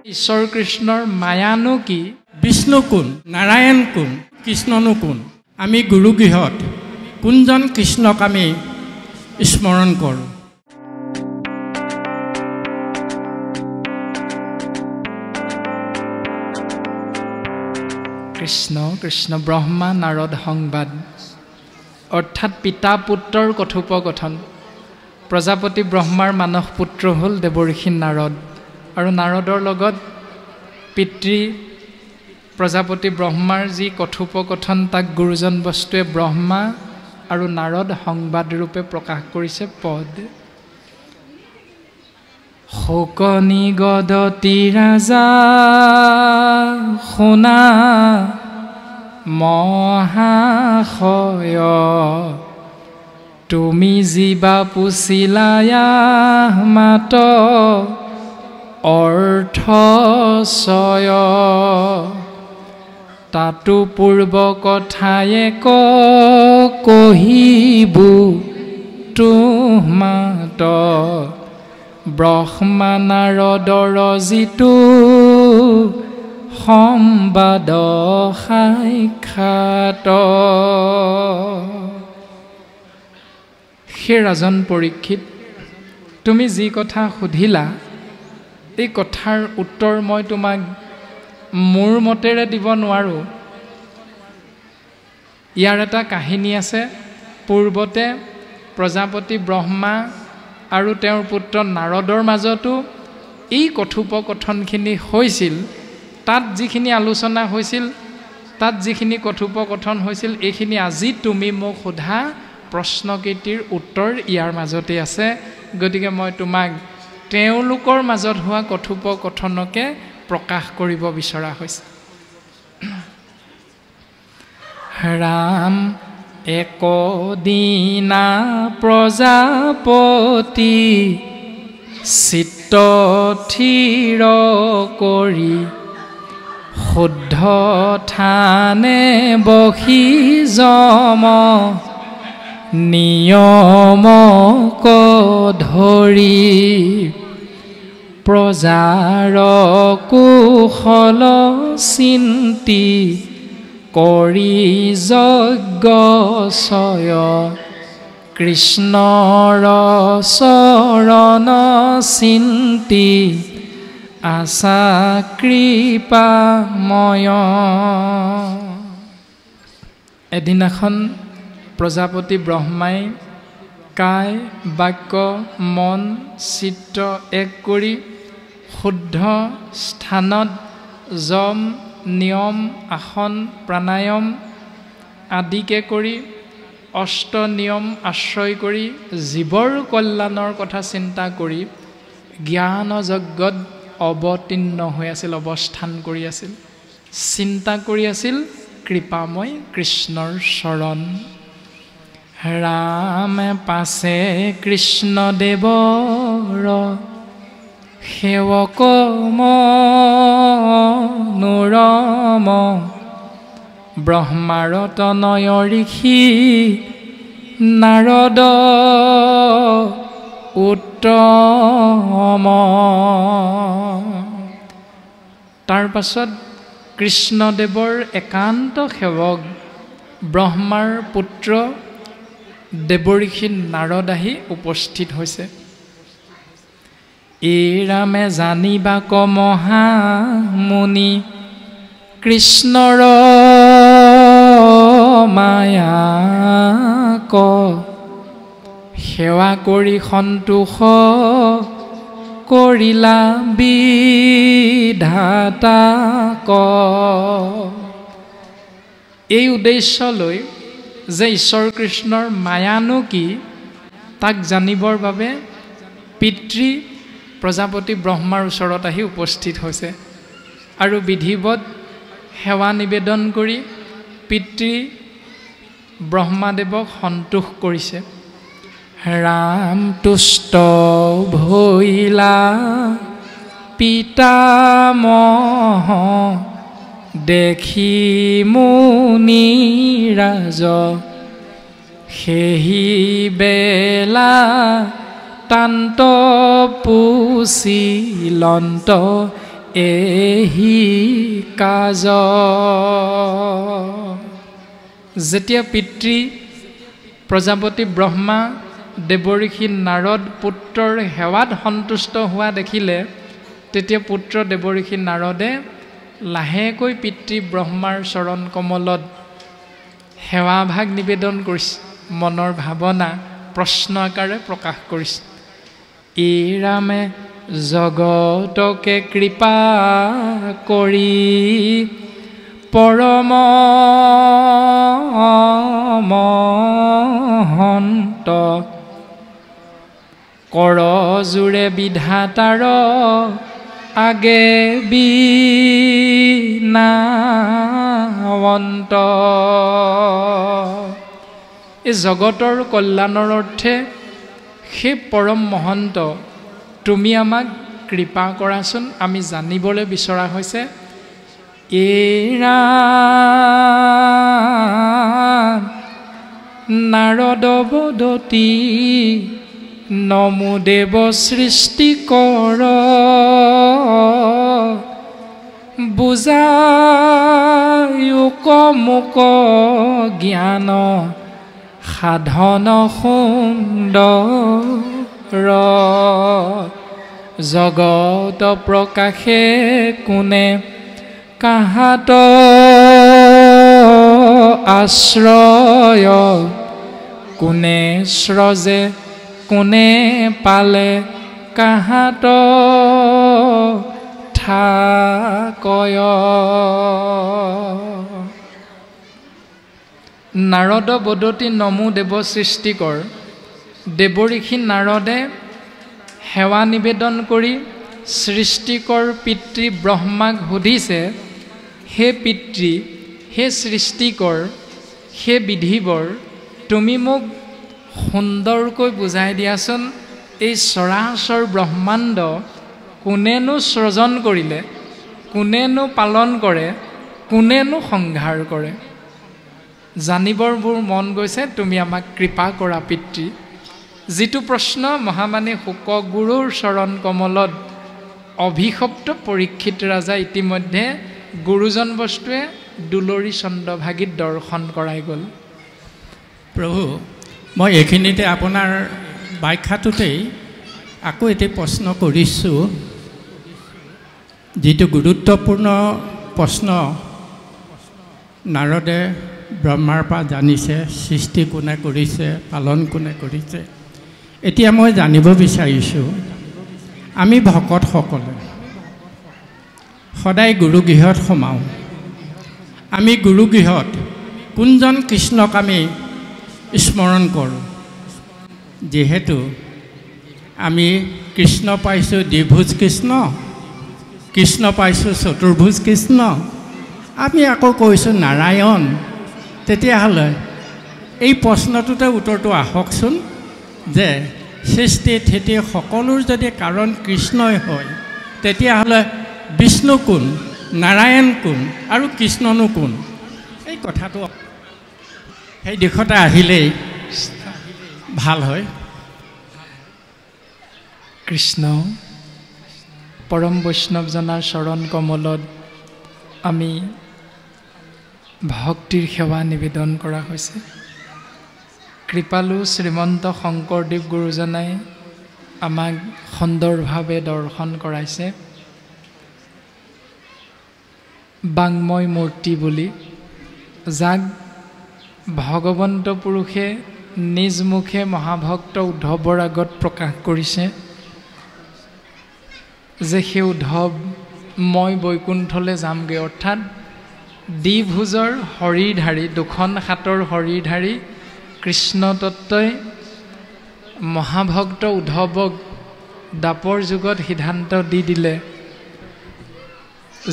ঈশ্বৰ কৃষ্ণৰ মায়ানো কি বিষ্ণু কোন নাৰায়ণ কোন কৃষ্ণনো কোন আমি গুৰুগৃহত কোনজন কৃষ্ণক আমি স্মৰণ কৰোঁ কৃষ্ণ কৃষ্ণ ব্ৰহ্মা নাৰদ সংবাদ অৰ্থাৎ পিতা পুত্ৰৰ কথোপকথন প্ৰজাপতি ব্ৰহ্মাৰ মানস পুত্ৰ হ'ল দেৱঋষি নাৰদ আৰু নাৰদৰ লগত পিতৃ প্ৰজাপতি ব্ৰহ্মাৰ যি কথোপকথন তাক গুৰুজন বস্তুৱে ব্ৰহ্মা আৰু নাৰদ সংবাদ ৰূপে প্ৰকাশ কৰিছে পদ শোকনি গদতি ৰাজা শুনা মহাশয় তুমি জীৱা পুছিলায়া মাত অৰ্থচয় তাতো পূৰ্ব কথায়ে কহিবু তোমাত ব্ৰহ্মা নাৰদৰ যিটো সম্বাদ সাক্ষাৎ হে ৰাজন পৰীক্ষিত তুমি যি কথা সুধিলা এই কথাৰ উত্তৰ মই তোমাক মোৰ মতেৰে দিব নোৱাৰোঁ ইয়াৰ এটা কাহিনী আছে পূৰ্বতে প্ৰজাপতি ব্ৰহ্মা আৰু তেওঁৰ পুত্ৰ নাৰদৰ মাজতো এই কথোপকথনখিনি হৈছিল তাত যিখিনি আলোচনা হৈছিল তাত যিখিনি কথোপকথন হৈছিল এইখিনি আজি তুমি মোক সোধা প্ৰশ্নকেইটিৰ উত্তৰ ইয়াৰ মাজতে আছে গতিকে মই তোমাক তেওঁলোকৰ মাজত হোৱা কথোপকথনকে প্ৰকাশ কৰিব বিচৰা হৈছে ৰাম একদিনা প্ৰজাপতি চিত্ত থিৰ কৰি শুদ্ধ থানে বহি যম নিয়মক ধৰি প্ৰজাৰ কুশল চিন্তি কৰি যজ্ঞচয় কৃষ্ণৰ চৰণ চিন্তি আশা কৃপাময় এদিনাখন প্ৰজাপতি ব্ৰহ্মাই কায় বাক্য মন চিত্ত এক কৰি শুদ্ধ স্থানত যম নিয়ম আসন প্ৰাণায়াম আদিকে কৰি অষ্ট নিয়ম আশ্ৰয় কৰি জীৱৰ কল্যাণৰ কথা চিন্তা কৰি জ্ঞান যজ্ঞত অৱতীৰ্ণ হৈ আছিল অৱস্থান কৰি আছিল চিন্তা কৰি আছিল কৃপাময় কৃষ্ণৰ চৰণ ৰামে পাছে কৃষ্ণদেৱৰ সেৱক মনোৰম ব্ৰহ্মাৰ তনয় ঋষি নাৰদ উত্তম তাৰ পাছত কৃষ্ণদেৱৰ একান্ত সেৱক ব্ৰহ্মাৰ পুত্ৰ দেৱঋষি নাৰদ আহি উপস্থিত হৈছে এই ৰামে জানিবা ক মহামুনি কৃষ্ণৰ মায়া ক সেৱা কৰি সন্তোষ কৰিলা বিধাতা ক এই উদ্দেশ্য লৈ যে ঈশ্বৰ কৃষ্ণৰ মায়ানো কি তাক জানিবৰ বাবে পিতৃ প্ৰজাপতি ব্ৰহ্মাৰ ওচৰত আহি উপস্থিত হৈছে আৰু বিধিবদ্ধ সেৱা নিবেদন কৰি পিতৃ ব্ৰহ্মাদেৱক সন্তোষ কৰিছে ৰাম তুষ্ট ভৈলা পিতামহ দেখি মুনি ৰাজ সেহি বেলা তান্ত পুছিলন্ত এহি কাজ। যেতিয়া পিতৃ প্ৰজাপতি ব্ৰহ্মা দেৱঋষি নাৰদ পুত্ৰৰ সেৱাত সন্তুষ্ট হোৱা দেখিলে, তেতিয়া পুত্ৰ দেৱঋষি নাৰদে লাহেকৈ পিতৃ ব্ৰহ্মাৰ চৰণ কমলত সেৱাভাগ নিবেদন কৰিছে, মনৰ ভাৱনা প্ৰশ্ন আকাৰে প্ৰকাশ কৰিছে। এই ৰামে জগতকে কৃপা কৰি পৰম মহন্ত, কৰজোৰে বিধাতাৰ আগে বিনাৱন্ত। এই জগতৰ কল্যাণৰ অৰ্থে সেই পৰম মহন্ত তুমি আমাক কৃপা কৰাচোন, আমি জানিবলৈ বিচৰা হৈছে। এৰা নাৰদ বদতি নমো দেৱ সৃষ্টি কৰ, বুজায়োক মোক জ্ঞান সাধন সুন্দৰ। জগত প্ৰকাশে কোনে কাহাত আশ্ৰয়, কোনে স্ৰজে কোনে পালে কাহাত ঠাকয়। নাৰদ বদতি নমো দেৱ সৃষ্টিকৰ। দেৱঋষি নাৰদে সেৱা নিবেদন কৰি সৃষ্টিকৰ পিতৃ ব্ৰহ্মাক সুধিছে, হে পিতৃ, হে সৃষ্টিকৰ, হে বিধিবৰ, তুমি মোক সুন্দৰকৈ বুজাই দিয়াচোন, এই চৰাচৰ ব্ৰহ্মাণ্ড কোনেনো সৃজন কৰিলে, কোনেনো পালন কৰে, কোনেনো সংহাৰ কৰে। জানিবৰ মোৰ মন গৈছে, তুমি আমাক কৃপা কৰা পিতৃ। যিটো প্ৰশ্ন মহামানী শুকগুৰুৰ চৰণ কমলত অভিশপ্ত পৰীক্ষিত ৰাজা ইতিমধ্যে গুৰুজন বস্তুৱে দুলৰি চন্দ্ৰভাগীত দৰ্শন কৰাই গ'ল। প্ৰভু, মই এইখিনিতে আপোনাৰ ব্যাখ্যাটোতেই আকৌ এটি প্ৰশ্ন কৰিছোঁ, যিটো গুৰুত্বপূৰ্ণ প্ৰশ্ন নাৰদে ব্ৰহ্মাৰ পৰা জানিছে, সৃষ্টি কোনে কৰিছে, পালন কোনে কৰিছে। এতিয়া মই জানিব বিচাৰিছোঁ, আমি ভকতসকলে সদায় গুৰুগৃহত সোমাওঁ। আমি গুৰুগৃহত কোনজন কৃষ্ণক আমি স্মৰণ কৰোঁ? যিহেতু আমি কৃষ্ণ পাইছোঁ দ্বিভুজ কৃষ্ণ, কৃষ্ণ পাইছোঁ চতুৰ্ভুজ কৃষ্ণ, আমি আকৌ কৈছোঁ নাৰায়ণ। তেতিয়াহ'লে এই প্ৰশ্নটোতে উত্তৰটো আহকচোন, যে সৃষ্টি স্থিতি সকলোৰ যদি কাৰণ কৃষ্ণই হয়, তেতিয়াহ'লে বিষ্ণু কোন, নাৰায়ণ কোন আৰু কৃষ্ণনো কোন? এই কথাটো সেই দিশতে আহিলেই ভাল হয়। কৃষ্ণ পৰম বৈষ্ণৱজনাৰ চৰণ কমলত আমি ভক্তিৰ সেৱা নিবেদন কৰা হৈছে। কৃপালু শ্ৰীমন্ত শংকৰদেৱ গুৰুজনাই আমাক সুন্দৰভাৱে দৰ্শন কৰাইছে। বাংময় মূৰ্তি বুলি, যাক ভগৱন্ত পুৰুষে নিজ মুখে মহাভক্ত উদ্ধৱৰ আগত প্ৰকাশ কৰিছে যে সেই উদ্ধৱ, মই বৈকুণ্ঠলৈ যামগৈ। অৰ্থাৎ দ্বিভুজৰ শৰীৰধাৰী, দুখন হাতৰ শৰীৰধাৰী কৃষ্ণ তত্ত্বই মহাভক্ত উদ্ধৱক দাপৰ যুগত সিদ্ধান্ত দি দিলে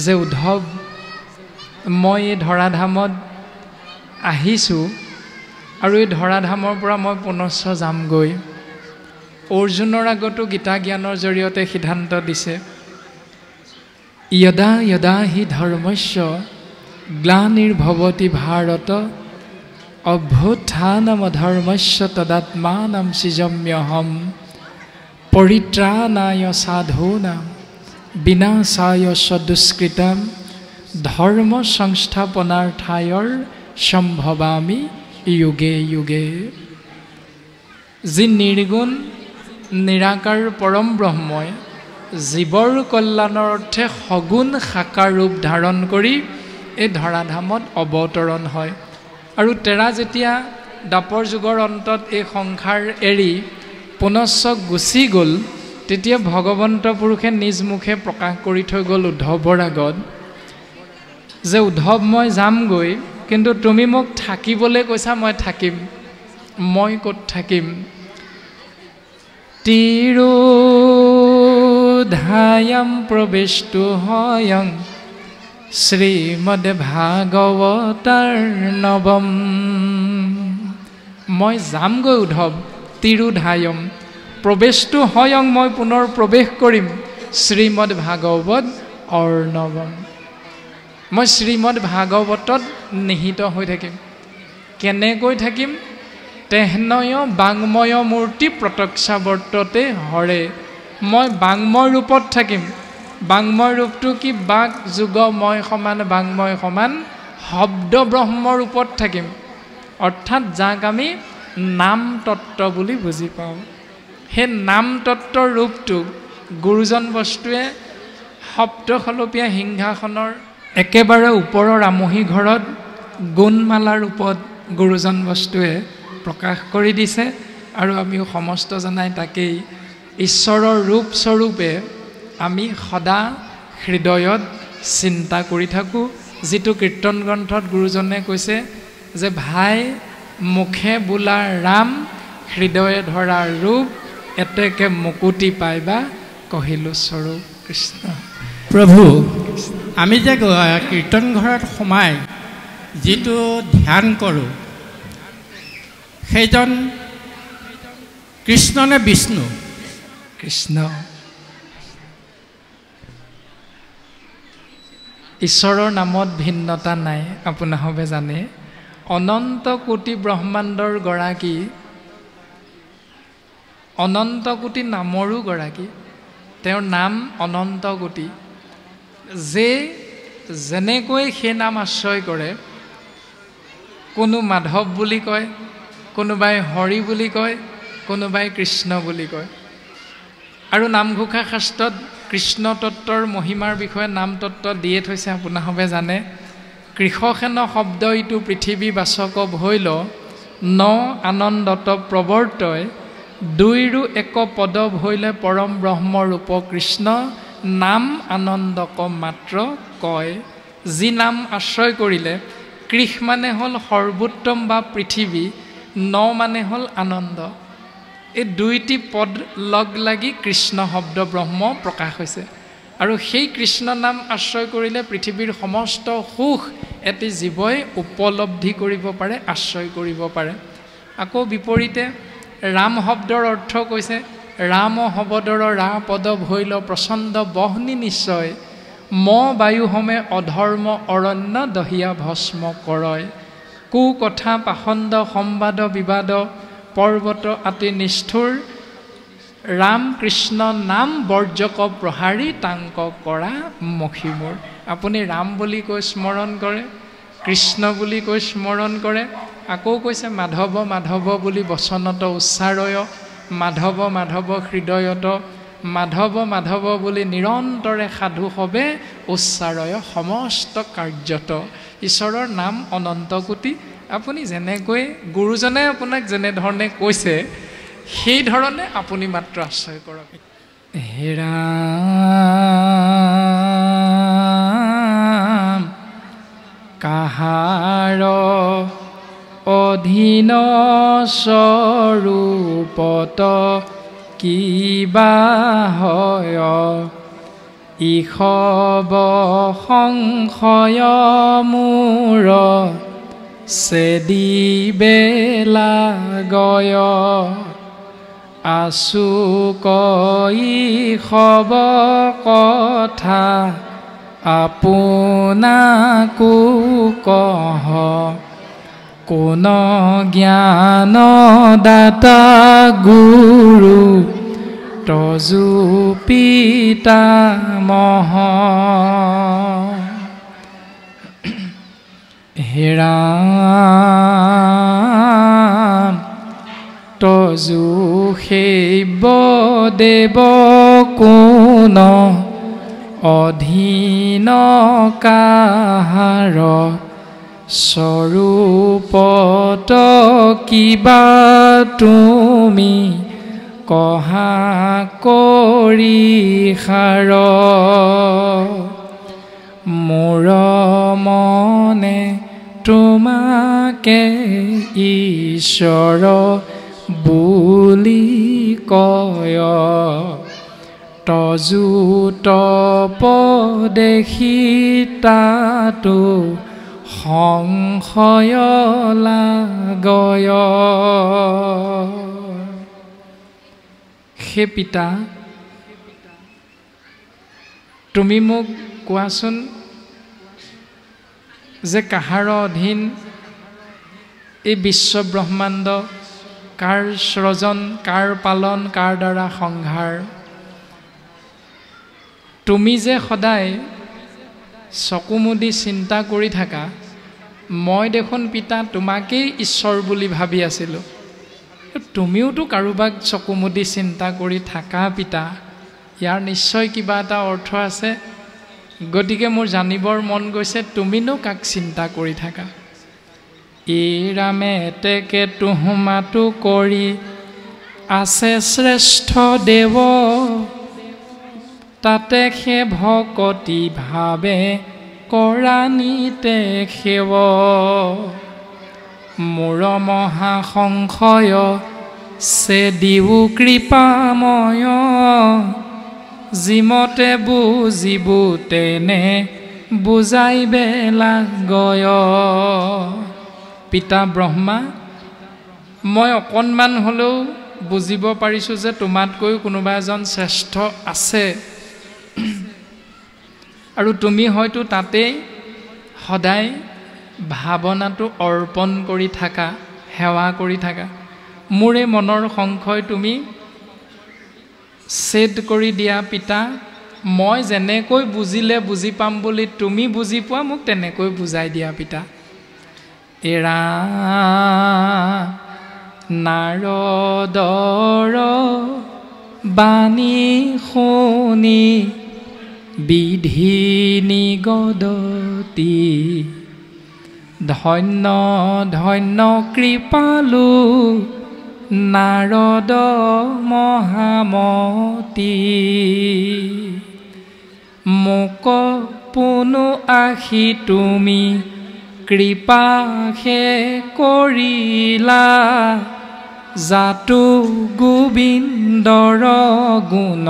যে উদ্ধৱ, মই এই ধৰাধামত আহিছোঁ আৰু এই ধৰাধামৰ পৰা মই পুনশ্চ যামগৈ। অৰ্জুনৰ আগতো গীতা জ্ঞানৰ জৰিয়তে সিদ্ধান্ত দিছে, যদা যদা হি ধৰ্মস্য গ্লানিৰ্ভৱতি ভাৰত অভ্যুত্থানমধৰ্মস্য তদাত্মানম সৃজম্যহম পৰিত্ৰাণায় সাধূনাম বিনাশায় সদুষ্কৃতাম ধৰ্ম সংস্থাপনাৰ্থায়ৰ সম্ভৱামি যুগে যুগে। যি নিৰ্গুণ নিৰাকাৰ পৰম ব্ৰহ্মই জীৱৰ কল্যাণৰ অৰ্থে সগুণ সাকাৰ ৰূপ ধাৰণ কৰি এই ধৰাধামত অৱতৰণ হয়। আৰু তেৰা যেতিয়া দাপৰ যুগৰ অন্তত এই সংসাৰ এৰি পুনশ্চ গুচি গ'ল, তেতিয়া ভগৱন্ত পুৰুষে নিজ মুখে প্ৰকাশ কৰি থৈ গ'ল উদ্ধৱৰ আগত যে উদ্ধৱ মই যামগৈ, কিন্তু তুমি মোক থাকিবলৈ কৈছা, মই থাকিম। মই ক'ত থাকিম? তিৰোধায়াম প্ৰবেশটো হয়ং শ্ৰীমদ ভাগৱতাৰ নৱম। মই যামগৈ উদ্ধৱ, তিৰোধায়ম প্ৰৱেশটো হয়ং, মই পুনৰ প্ৰৱেশ কৰিম শ্ৰীমদ ভাগৱত অৰ্ণৱম। মই শ্ৰীমদ ভাগৱতত নিহিত হৈ থাকিম। কেনেকৈ থাকিম? তেহনয় বাংময় মূৰ্তি প্ৰত্যক্ষাৱৰ্ততে হৰে। মই বাংময় ৰূপত থাকিম। বাংময় ৰূপটো কি? বাক যুগ মই সমান, বাংময় সমান শব্দ ব্ৰহ্ম ৰূপত থাকিম। অৰ্থাৎ যাক আমি নাম তত্ত্ব বুলি বুজি পাওঁ। সেই নাম তত্ত্বৰ ৰূপটোক গুৰুজন বস্তুৱে সপ্তখলপীয়া সিংহাসনৰ একেবাৰে ওপৰৰ আমহি ঘৰত গুণমালা ৰূপত গুৰুজন বস্তুৱে প্ৰকাশ কৰি দিছে। আৰু আমিও সমস্ত জনাই তাকেই ঈশ্বৰৰ ৰূপস্বৰূপে আমি সদা হৃদয়ত চিন্তা কৰি থাকোঁ। যিটো কীৰ্তন গ্ৰন্থত গুৰুজনে কৈছে যে ভাই মুখে বোলা ৰাম, হৃদয়ে ধৰা ৰূপ, এতেকে মুকুতি পাইবা কহিলো স্বৰূপ। কৃষ্ণ প্ৰভু, আমি যে কীৰ্তন ঘৰত সোমাই যিটো ধ্যান কৰোঁ, সেইজন কৃষ্ণ নে বিষ্ণু? কৃষ্ণ। ঈশ্বৰৰ নামত ভিন্নতা নাই, আপোনাসবে জানে। অনন্ত কোটি ব্ৰহ্মাণ্ডৰ গৰাকী, অনন্ত কোটি নামৰো গৰাকী। তেওঁৰ নাম অনন্ত কোটি। যে যেনেকৈ সেই নাম আশ্ৰয় কৰে, কোনো মাধৱ বুলি কয়, কোনোবাই হৰি বুলি কয়, কোনোবাই কৃষ্ণ বুলি কয়। আৰু নামঘোষা শাস্ত্ৰত কৃষ্ণ তত্ত্বৰ মহিমাৰ বিষয়ে নাম তত্ত্ব দিয়ে থৈছে, আপোনাসবে জানে। কৃষসেন শব্দ ইটো পৃথিৱী বাচক ভৈল, ন আনন্দত প্ৰৱৰ্তয়, দুইৰো এক পদ ভৈলে পৰম ব্ৰহ্ম ৰূপ কৃষ্ণ, নাম আনন্দক মাত্ৰ কয়। যি নাম আশ্ৰয় কৰিলে, কৃষ মানে হ'ল সৰ্বোত্তম বা পৃথিৱী, ন মানে হ'ল আনন্দ। এই দুইটি পদ লগ লাগি কৃষ্ণ শব্দ ব্ৰহ্ম প্ৰকাশ হৈছে। আৰু সেই কৃষ্ণ নাম আশ্ৰয় কৰিলে পৃথিৱীৰ সমস্ত সুখ এটি জীৱই উপলব্ধি কৰিব পাৰে, আশ্ৰয় কৰিব পাৰে। আকৌ বিপৰীতে ৰাম শব্দৰ অৰ্থ কৈছে, ৰাম শব্দৰ ৰা পদ ভৈল প্ৰচণ্ড বহ্নি নিশ্চয়, ম বায়ু সমে অধৰ্ম অৰণ্য দহিয়া ভস্ম কৰয়, কু কথা পাখণ্ড সম্বাদ বিবাদ পৰ্বত আতি নিষ্ঠুৰ, ৰাম কৃষ্ণ নাম বৰ্জক প্ৰহাৰী তাংক কৰা মখিমূৰ। আপুনি ৰাম বুলি কৈ স্মৰণ কৰে, কৃষ্ণ বুলি কৈ স্মৰণ কৰে। আকৌ কৈছে মাধৱ মাধৱ বুলি বচনত উচ্চাৰয়, মাধৱ মাধৱ হৃদয়ত, মাধৱ মাধৱ বুলি নিৰন্তৰে সাধু হবে উচ্চাৰয় সমস্ত কাৰ্যত। ঈশ্বৰৰ নাম অনন্ত কোটি। আপুনি যেনেকৈ গুৰুজনে আপোনাক যেনেধৰণে কৈছে, সেই ধৰণে আপুনি মাত্ৰ আশ্ৰয় কৰক। হে ৰাম কাহাৰ অধীন স্বৰূপত কিবা হয়, ইষব সংশয় মূৰ চেদিবেলা গয়, আছু ইষব কথা আপোনাকো কহ, কোন জ্ঞান দাতা গুৰু তজু পিতামহ হেৰাম তজু সেইব দেৱ কোন অধীন কাহাৰ স্বৰূপত কিবা তুমি কহা কৰি সাৰ মোৰ মনে তোমাকে ঈশ্বৰ বুলি কয় তজু তপ দেখি তাতো সংশয় লাগয় হে পিতা তুমি মোক কোৱাচোন যে কাহাৰ অধীন এই বিশ্ব ব্ৰহ্মাণ্ড কাৰ সৃজন কাৰ পালন কাৰ দ্বাৰা সংহাৰ তুমি যে সদায় চকু মুদি চিন্তা কৰি থাকা মই দেখোন পিতা তোমাকেই ঈশ্বৰ বুলি ভাবি আছিলোঁ তুমিওতো কাৰোবাক চকু মুদি চিন্তা কৰি থাকা পিতা ইয়াৰ নিশ্চয় কিবা এটা অৰ্থ আছে গতিকে মোৰ জানিবৰ মন গৈছে তুমিনো কাক চিন্তা কৰি থাকা এই ৰামে এতেকে তুহমাটো কৰি আছে শ্ৰেষ্ঠ দেৱ তাতে সে ভকতি ভাবে কৰা নিতে সেৱ মোৰ মহা সংশয় সে দিও কৃপাময় জিমতে বুজিবু তেনে বুজাইবে লাগয় পিতা ব্ৰহ্মা মই অকণমান হ'লেও বুজিব পাৰিছোঁ যে তোমাতকৈ কোনোবা এজন শ্ৰেষ্ঠ আছে আৰু তুমি হয়তো তাতেই সদায় ভাৱনাটো অৰ্পণ কৰি থাকা সেৱা কৰি থাকা মোৰ এই মনৰ সংশয় তুমি ছেদ কৰি দিয়া পিতা মই যেনেকৈ বুজিলে বুজি পাম বুলি তুমি বুজি পোৱা মোক তেনেকৈ বুজাই দিয়া পিতা এৰা নাৰদৰ বাণী শুনি বিধি নিগদতি ধন্য ধন্য কৃপালু নাৰদ মহামতি মোক পুনু আহি তুমি কৃপাহে কৰিলা জাতু গোবিন্দৰ গুণ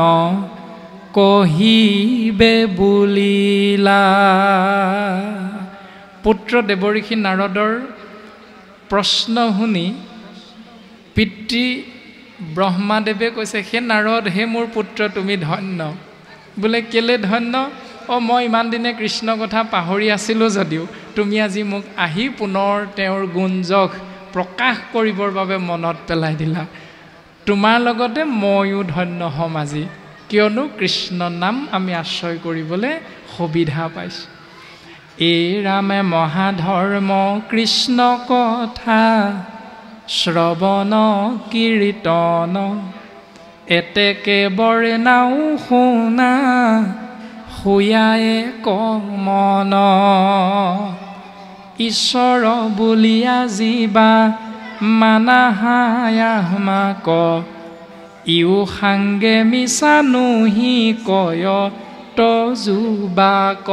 কহিবে বুলিলা পুত্ৰ দেৱঋষি নাৰদৰ প্ৰশ্ন শুনি পিতৃ ব্ৰহ্মাদেৱে কৈছে হে নাৰদ হে মোৰ পুত্ৰ তুমি ধন্য বোলে কেলে ধন্য মই ইমান দিনে কৃষ্ণ কথা পাহৰি আছিলোঁ যদিও তুমি আজি মোক আহি পুনৰ তেওঁৰ গুঞ্জক প্ৰকাশ কৰিবৰ বাবে মনত পেলাই দিলা তোমাৰ লগতে ময়ো ধন্য হ'ম আজি কিয়নো কৃষ্ণ নাম আমি আশ্ৰয় কৰিবলৈ সুবিধা পাইছোঁ এই ৰামে মহাধৰ্ম কৃষ্ণ কথা শ্ৰৱণ কীৰ্তন এতেকে বৰেনাও শুনা শুয়ায়ে কমন ঈশ্বৰ বুলিয়া জীৱা মানাহায়ামাক ইউ সাংগে মিছা নুহি কয় তজুবাক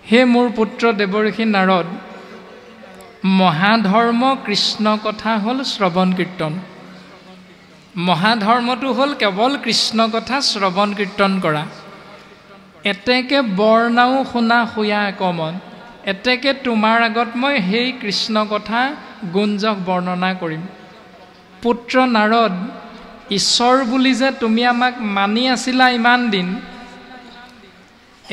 হে মোৰ পুত্ৰ দেৱঋষি নাৰদ মহাধৰ্ম কৃষ্ণ কথা হ'ল শ্ৰৱণ কীৰ্তন মহাধৰ্মটো হ'ল কেৱল কৃষ্ণ কথা শ্ৰৱণ কীৰ্তন কৰা এতেকে বৰ্ণাও শুনা শুয়া একমন এতেকে তোমাৰ আগত মই সেই কৃষ্ণ কথা গুঞ্জক বৰ্ণনা কৰিম পুত্ৰ নাৰদ ঈশ্বৰ বুলি যে তুমি আমাক মানি আছিলা ইমান দিন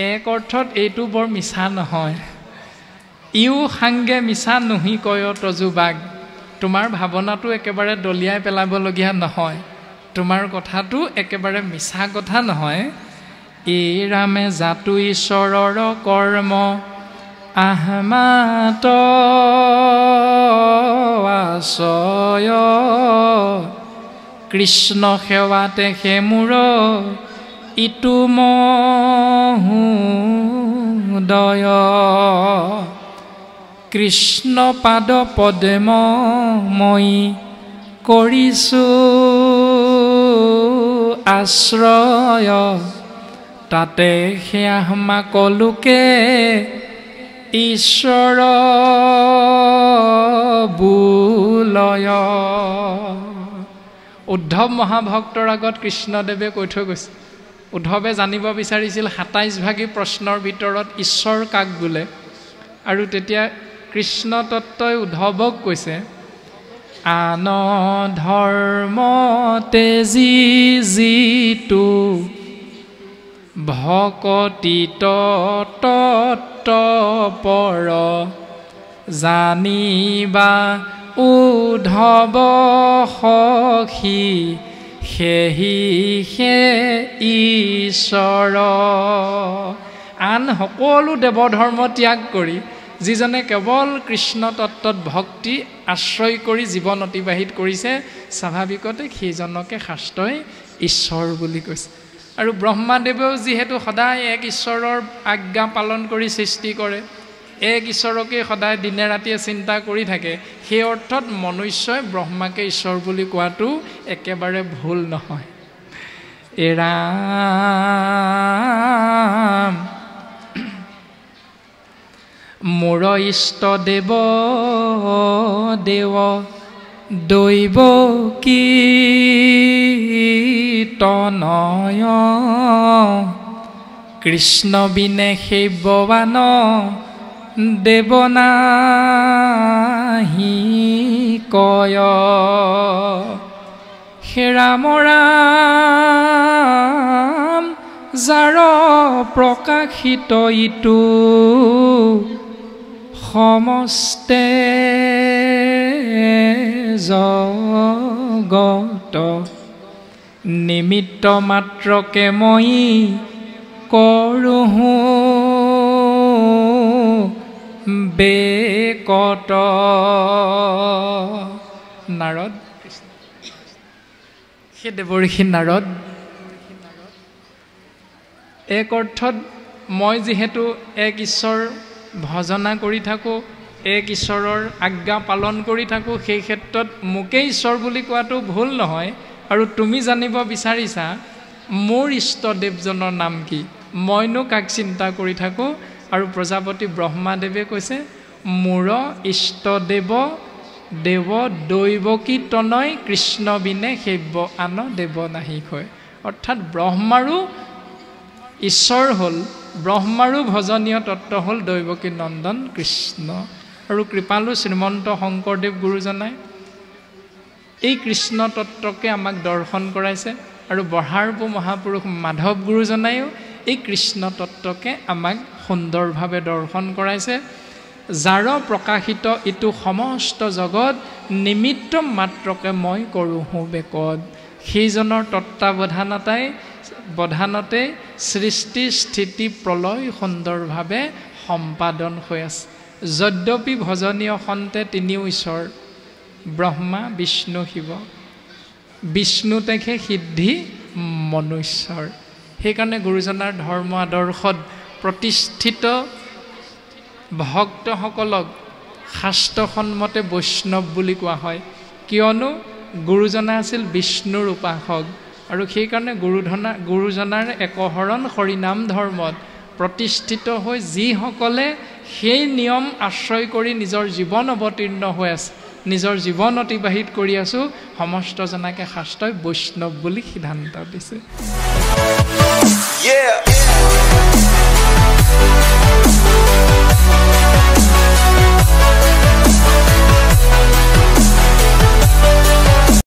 এক অৰ্থত এইটো বৰ মিছা নহয় ইউ সাংগে মিছা নুহি কয় তজুবাক তোমাৰ ভাৱনাটো একেবাৰে দলিয়াই পেলাবলগীয়া নহয়, তোমাৰ কথাটো একেবাৰে মিছা কথা নহয়। এই ৰামে জাতু ঈশ্বৰৰ কৰ্ম আহমাত আশয়, কৃষ্ণ সেৱাতে সেমূৰ ইটো মহোদয়, কৃষ্ণ পাদ পদ্ম মই কৰিছোঁ আশ্ৰয়, তাতে সেয়া কলোকে ঈশ্বৰ বুলয়। উদ্ধৱ মহাভক্তৰ আগত কৃষ্ণদেৱে কৈ থৈ গৈছে। উদ্ধৱে জানিব বিচাৰিছিল ২৭ ভাগী প্ৰশ্নৰ ভিতৰত ঈশ্বৰ কাক বোলে, আৰু তেতিয়া কৃষ্ণ তত্ত্বই উদ্ধৱক কৈছে, আন ধৰ্ম তেজি যিটো ভকতি তত্ত্ব পৰ, জানিবা উদ্ধৱ সখী সেহি সে ঈশ্বৰ। আন সকলো দেৱধৰ্ম ত্যাগ কৰি যিজনে কেৱল কৃষ্ণ তত্ত্বত ভক্তি আশ্ৰয় কৰি জীৱন অতিবাহিত কৰিছে, স্বাভাৱিকতে সেইজনকে শাস্ত্ৰই ঈশ্বৰ বুলি কৈছে। আৰু ব্ৰহ্মাদেৱেও যিহেতু সদায় এক ঈশ্বৰৰ আজ্ঞা পালন কৰি সৃষ্টি কৰে, এক ঈশ্বৰকে সদায় দিনে ৰাতিয়ে চিন্তা কৰি থাকে, সেই অৰ্থত মনুষ্যই ব্ৰহ্মাকে ঈশ্বৰ বুলি কোৱাটো একেবাৰে ভুল নহয়। ৰাম মোৰ ইষ্ট দেৱ দেৱ দৈৱ কীৰ্তনয়, কৃষ্ণ বিনে সেৱৱান দেৱনাহি কয়, হে ৰাম ৰাম যাৰ প্ৰকাশিত ইটো সমস্তে জগত, নিমিত্ত মাত্ৰকে মই কৰোঁ বেকত। নাৰদ, সেই দেৱঋষি নাৰদ এক অৰ্থত মই যিহেতু এক ঈশ্বৰ ভজনা কৰি থাকোঁ, এক ঈশ্বৰৰ আজ্ঞা পালন কৰি থাকোঁ, সেই ক্ষেত্ৰত মোকেই ঈশ্বৰ বুলি কোৱাটো ভুল নহয়। আৰু তুমি জানিব বিচাৰিছা মোৰ ইষ্টদেৱজনৰ নাম কি, মইনো কাক চিন্তা কৰি থাকোঁ? আৰু প্ৰজাপতি ব্ৰহ্মাদেৱে কৈছে, মোৰ ইষ্টদেৱ দেৱ দৈৱকী তনয়, কৃষ্ণ বিনে সেব্য আন দেৱ নাহি কয়। অৰ্থাৎ ব্ৰহ্মাৰো ঈশ্বৰ হ'ল, ব্ৰহ্মাৰো ভজনীয় তত্ত্ব হ'ল দৈৱকী নন্দন কৃষ্ণ। আৰু কৃপালু শ্ৰীমন্ত শংকৰদেৱ গুৰুজনাই এই কৃষ্ণ তত্ত্বকে আমাক দৰ্শন কৰাইছে, আৰু বঢ়াৰপু মহাপুৰুষ মাধৱ গুৰুজনায়ো এই কৃষ্ণ তত্ত্বকে আমাক সুন্দৰভাৱে দৰ্শন কৰাইছে। যাৰ প্ৰকাশিত ইটো সমস্ত জগত, নিমিত্ত মাত্ৰকে মই কৰোঁ বেকত। সেইজনৰ তত্ত্বাৱধানতে সৃষ্টি স্থিতি প্ৰলয় সুন্দৰভাৱে সম্পাদন হৈ আছে। যদ্যপি ভজনীয় সন্তে তিনিও ঈশ্বৰ, ব্ৰহ্মা বিষ্ণু শিৱ, বিষ্ণুতেহে সিদ্ধি মনুষ্যৰ। সেইকাৰণে গুৰুজনাৰ ধৰ্ম আদৰ্শত প্ৰতিষ্ঠিত ভক্তসকলক শাস্ত্ৰসন্মতে বৈষ্ণৱ বুলি কোৱা হয়, কিয়নো গুৰুজনা আছিল বিষ্ণুৰ উপাসক। আৰু সেইকাৰণে গুৰুজনাৰ একশৰণ হৰিনাম ধৰ্মত প্ৰতিষ্ঠিত হৈ যিসকলে সেই নিয়ম আশ্ৰয় কৰি নিজৰ জীৱন অৱতীৰ্ণ হৈ আছে, নিজৰ জীৱন অতিবাহিত কৰি আছোঁ, সমস্তজনাকে শাস্ত্ৰই বৈষ্ণৱ বুলি সিদ্ধান্ত দিছে।